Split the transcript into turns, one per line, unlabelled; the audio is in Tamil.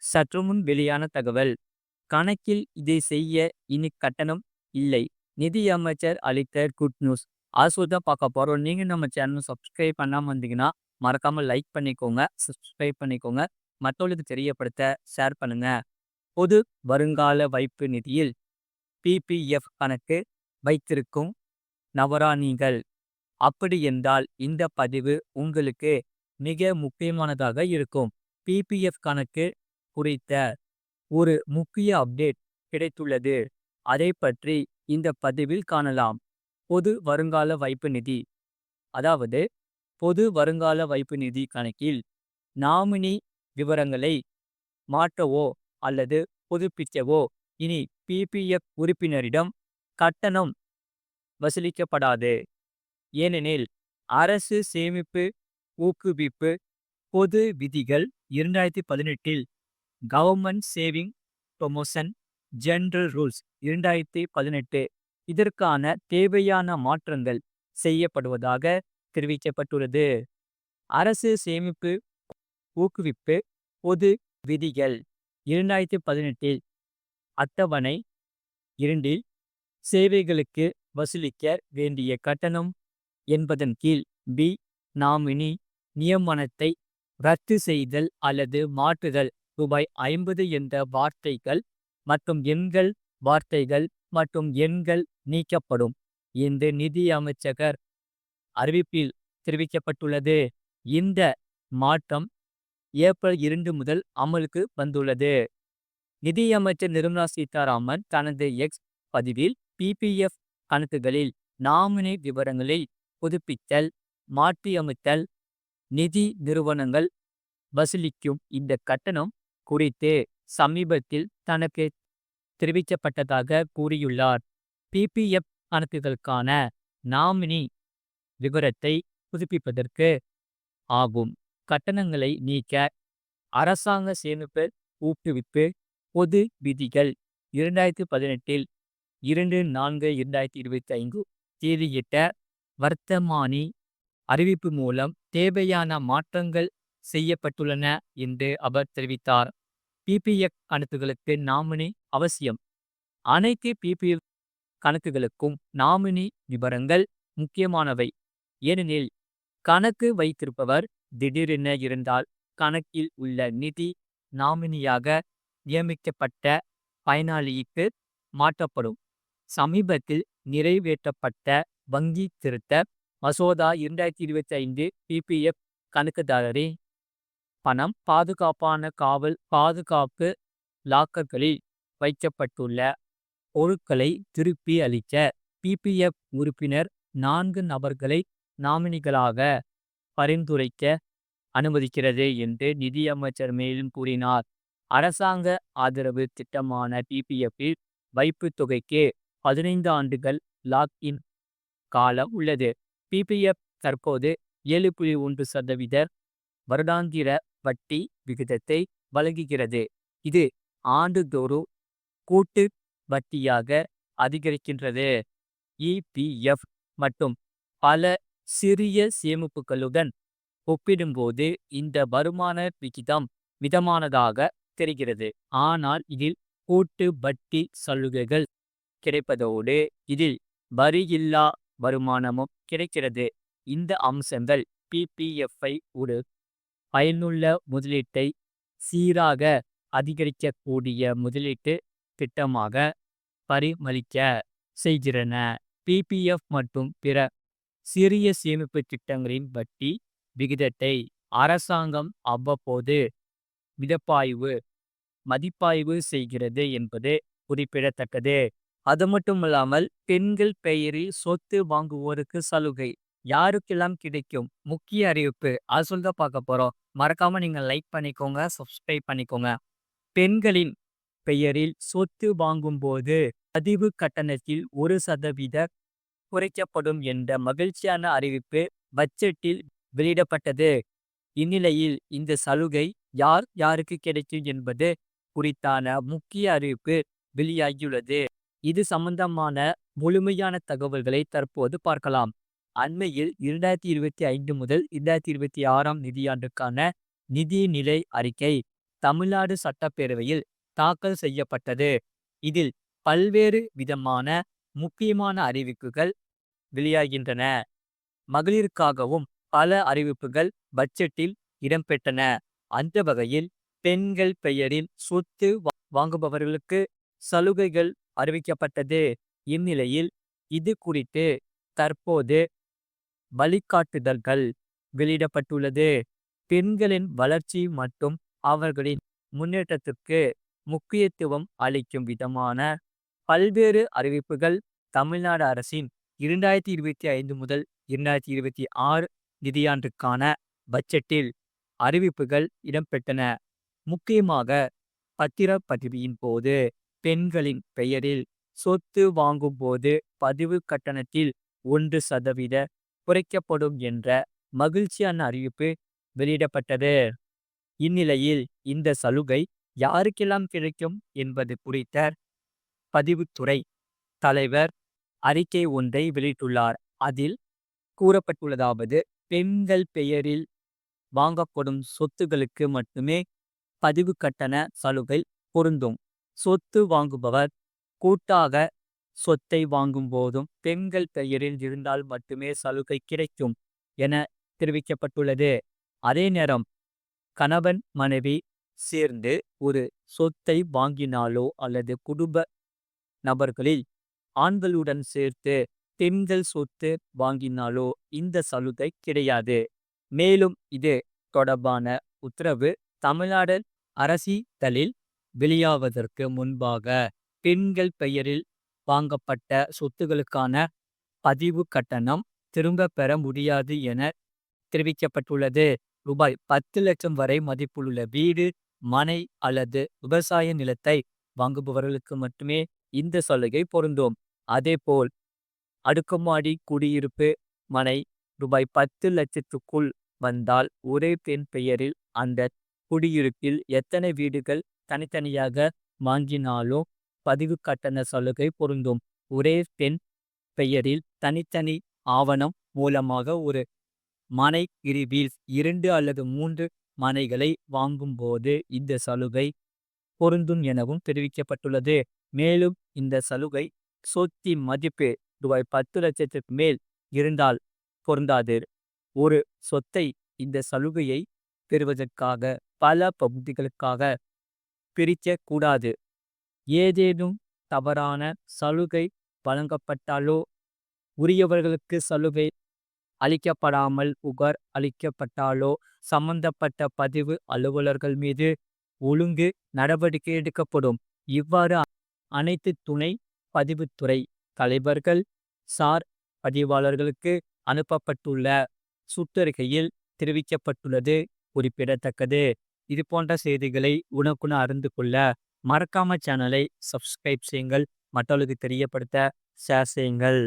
சற்றுமுன் வெளியான தகவல். கணக்கில் இதை செய்ய இனி கட்டணம் இல்லை. நிதி அமைச்சர் அளித்த குட் நியூஸ். தான் பார்க்க போறோம். நீங்க நம்ம சேனல் சப்ஸ்கிரைப் பண்ணாம இருந்தீங்கன்னா மறக்காம லைக் பண்ணிக்கோங்க, சப்ஸ்கிரைப் பண்ணிக்கோங்க. மற்றவர்களுக்கு தெரியப்படுத்த ஷேர் பண்ணுங்க. பொது வருங்கால வைப்பு நிதியில் பிபிஎஃப் கணக்கு வைத்திருக்கும் நவராணிகள். அப்படி என்றால் இந்த பதிவு உங்களுக்கு மிக முக்கியமானதாக இருக்கும். பிபிஎஃப் கணக்கு குறித்த ஒரு முக்கிய அப்டேட் கிடைத்துள்ளது. அதை பற்றி இந்த பதிவில் காணலாம். பொது வருங்கால வைப்பு நிதி, அதாவது பொது வருங்கால வைப்பு நிதி கணக்கில் நாமினி விவரங்களை மாற்றவோ அல்லது புதுப்பிக்கவோ இனி பிபிஎஃப் உறுப்பினரிடம் கட்டணம் வசூலிக்கப்படாது. ஏனெனில் அரசு சேமிப்பு ஊக்குவிப்பு பொது விதிகள் 2018 government saving promotion general rules 2018 இதற்கான தேவையான மாற்றங்கள் செய்யப்படுவதாக தெரிவிக்கப்பட்டுள்ளது. அரசு சேமிப்பு ஊக்குவிப்பு பொது விதிகள் 2018 அட்டவணை 2 சேவைகளுக்கு வசூலிக்க வேண்டிய கட்டணம் என்பதன் கீழ் பி நாமினி நியமனத்தை ரத்து செய்தல் அல்லது மாற்றுதல் ரூபாய் 50 என்ற வார்த்தைகள் மற்றும் எண்கள் நீக்கப்படும் என்று நிதி அமைச்சகர் அறிவிப்பில் தெரிவிக்கப்பட்டுள்ளது. இந்த மாற்றம் ஏப்ரல் 2 முதல் அமலுக்கு வந்துள்ளது. நிதியமைச்சர் நிர்மலா சீதாராமன் தனது எக்ஸ் பதிவில் பிபிஎஃப் கணக்குகளில் நாமினி விவரங்களை புதுப்பித்தல், மாற்றியமைத்தல் நிதி நிறுவனங்கள் வசூலிக்கும் இந்த கட்டணம் குறித்து சமீபத்தில் தனக்கு தெரிவிக்கப்பட்டதாக கூறியுள்ளார். பிபிஎஃப் கணக்குகளுக்கான நாமினி விவரத்தை புதுப்பிப்பதற்கு ஆகும் கட்டணங்களை நீக்க அரசாங்க சேமிப்பு ஊக்குவிப்பு பொது விதிகள் 2018 2/4/2025 தேதியிட்ட வர்த்தமானி அறிவிப்பு மூலம் தேவையான மாற்றங்கள் செய்யப்பட்டுள்ளன என்று அவர் தெரிவித்தார். பிபிஎஃப் கணக்குகளுக்கு நாமினி அவசியம். அனைத்து பிபிஎஃப் கணக்குகளுக்கும் நாமினி விவரங்கள் முக்கியமானவை. ஏனெனில் கணக்கு வைத்திருப்பவர் திடீரென இருந்தால் கணக்கில் உள்ள நிதி நாமினியாக நியமிக்கப்பட்ட பயனாளிக்கு மாற்றப்படும். சமீபத்தில் நிறைவேற்றப்பட்ட வங்கி திருத்த மசோதா 2025 பிபிஎஃப் கணக்குதாரரின் பணம் பாதுகாப்பான பாதுகாப்பு லாக்கர்களில் வைக்கப்பட்டுள்ள பொருட்களை திருப்பி அளிக்க பிபிஎஃப் உறுப்பினர் 4 நபர்களை நாமினிகளாக பரிந்துரைக்க அனுமதிக்கிறது என்று நிதியமைச்சர் மேலும் கூறினார். அரசாங்க ஆதரவு திட்டமான பிபிஎஃப்பில் வைப்பு தொகைக்கு 15 ஆண்டுகள் லாக்-இன் காலம் உள்ளது. பிபிஎஃப் தற்போது 7.1% வருடாந்திர வட்டி விகிதத்தை வழங்குகிறது. இது ஆண்டுதோறும் கூட்டு வட்டியாக அதிகரிக்கின்றது. இபிஎஃப் மற்றும் பல சிறிய சேமிப்புகளுடன் ஒப்பிடும்போது இந்த வருமான விகிதம் மிதமானதாக தெரிகிறது. ஆனால் இதில் கூட்டு வட்டி சலுகைகள் கிடைப்பதோடு இதில் வரியில்லா வருமானமும் கிடைக்கிறது. இந்த அம்சங்கள் பிபிஎஃப்ஐ ஒரு பயனுள்ள முதலீட்டை சீராக அதிகரிக்கக்கூடிய முதலீட்டு திட்டமாக பரிமளிக்க செய்கின்றன. பிபிஎஃப் மற்றும் பிற சிறிய சேமிப்பு திட்டங்களின் வட்டி விகிதத்தை அரசாங்கம் அவ்வப்போது மதிப்பாய்வு செய்கிறது என்பது குறிப்பிடத்தக்கது. அது மட்டுமல்லாமல் பெண்கள் பெயரில் சொத்து வாங்குவோருக்கு சலுகை யாருக்கெல்லாம் கிடைக்கும்? முக்கிய அறிவிப்பு. அது தான் பார்க்க போறோம். மறக்காம நீங்க லைக் பண்ணிக்கோங்க, சப்ஸ்கிரைப் பண்ணிக்கோங்க. பெண்களின் பெயரில் சொத்து வாங்கும்போது பதிவு கட்டணத்தில் 1% குறைக்கப்படும் என்ற மகிழ்ச்சியான அறிவிப்பு பட்ஜெட்டில் வெளியிடப்பட்டது. இந்நிலையில் இந்த சலுகை யாருக்கு கிடைக்கும் என்பது குறித்தான முக்கிய அறிவிப்பு வெளியாகியுள்ளது. இது சம்பந்தமான முழுமையான தகவல்களை தற்போது பார்க்கலாம். அண்மையில் 2025 முதல் 2026 நிதியாண்டுக்கான நிதிநிலை அறிக்கை தமிழ்நாடு சட்டப்பேரவையில் தாக்கல் செய்யப்பட்டது. இதில் பல்வேறு விதமான முக்கியமான அறிவிப்புகள் வெளியாகின்றன. மகளிருக்காகவும் பல அறிவிப்புகள் பட்ஜெட்டில் இடம்பெற்றன. அந்த வகையில் பெண்கள் பெயரில் சொத்து வாங்குபவர்களுக்கு சலுகைகள் அறிவிக்கப்பட்டது. இந்நிலையில் இது குறித்து தற்போது வழிகாட்டுதல்கள் வெளியிடப்பட்டுள்ளது. பெண்களின் வளர்ச்சி மற்றும் அவர்களின் முன்னேற்றத்திற்கு முக்கியத்துவம் அளிக்கும் விதமான பல்வேறு அறிவிப்புகள் தமிழ்நாடு அரசின் 2025 முதல் 2026 நிதியாண்டுக்கான பட்ஜெட்டில் அறிவிப்புகள் இடம்பெற்றன. முக்கியமாக பத்திரப்பதிவின் போது பெண்களின் பெயரில் சொத்து வாங்கும் போது பதிவு கட்டணத்தில் 1% குறைக்கப்படும் என்ற மகிழ்ச்சியான அறிவிப்பு வெளியிடப்பட்டது. இந்நிலையில் இந்த சலுகை யாருக்கெல்லாம் கிடைக்கும் என்பது குறித்த பதிவுத்துறை தலைவர் அறிக்கை ஒன்றை வெளியிட்டுள்ளார். அதில் கூறப்பட்டுள்ளதாவது: பெண்கள் பெயரில் வாங்கப்படும் சொத்துகளுக்கு மட்டுமே பதிவு கட்டண சலுகை பொருந்தும். சொத்து வாங்குபவர் கூட்டாக சொத்தை வாங்கும் போதும் பெண்கள் பெயரில் இருந்தால் மட்டுமே சலுகை கிடைக்கும் என தெரிவிக்கப்பட்டுள்ளது. அதே நேரம் கணவன் மனைவி சேர்ந்து ஒரு சொத்தை வாங்கினாலோ அல்லது குடும்ப நபர்களில் ஆண்களுடன் சேர்த்து பெண்கள் சொத்து வாங்கினாலோ இந்த சலுகை கிடையாது. மேலும் இது தொடர்பான உத்தரவு தமிழ்நாடு அரசிதழில் வெளியாவதற்கு முன்பாக பெண்கள் பெயரில் வாங்கப்பட்ட சொத்துகளுக்கான பதிவு கட்டணம் திரும்ப பெற முடியாது என தெரிவிக்கப்பட்டுள்ளது. ரூபாய் 10 லட்சம் வரை மதிப்புள்ள வீடு, மனை அல்லது விவசாய நிலத்தை வாங்குபவர்களுக்கு மட்டுமே இந்த சலுகை பொருந்தும். அதேபோல் அடுக்குமாடி குடியிருப்பு மனை ரூபாய் 10 லட்சத்துக்குள் வந்தால் ஒரே பெண் பெயரில் அந்த குடியிருப்பில் எத்தனை வீடுகள் தனித்தனியாக வாங்கினாலும் பதிவு கட்டண சலுகை பொருந்தும். ஒரே பெண் பெயரில் தனித்தனி ஆவணம் மூலமாக ஒரு மனை பிரிவில் 2 அல்லது 3 மனைகளை வாங்கும் போது இந்த சலுகை பொருந்தும் எனவும் தெரிவிக்கப்பட்டுள்ளது. மேலும் இந்த சலுகை சொத்தின் மதிப்பு ரூபாய் 10 லட்சத்திற்கு மேல் இருந்தால் பொருந்தாது. ஒரு சொத்தை இந்த சலுகையை பெறுவதற்காக பல பகுதிகளுக்காக பிரிக்க கூடாது. ஏதேனும் தவறான சலுகை வழங்கப்பட்டாலோ உரியவர்களுக்கு சலுகை அளிக்கப்படாமல் புகார் அளிக்கப்பட்டாலோ சம்பந்தப்பட்ட பதிவு அலுவலர்கள் மீது ஒழுங்கு நடவடிக்கை எடுக்கப்படும். இவ்வாறு அனைத்து துணை பதிவுத்துறை தலைவர்கள் சார் பதிவாளர்களுக்கு அனுப்பப்பட்டுள்ள சுற்றறிக்கையில் தெரிவிக்கப்பட்டுள்ளது குறிப்பிடத்தக்கது. இது போன்ற செய்திகளை உடனுக்குடன் அறிந்து கொள்ள மறக்காம சேனலை சப்ஸ்கிரைப் செய்யுங்கள். மற்றவர்களுக்கு தெரியப்படுத்த ஷேர் செய்யுங்கள்.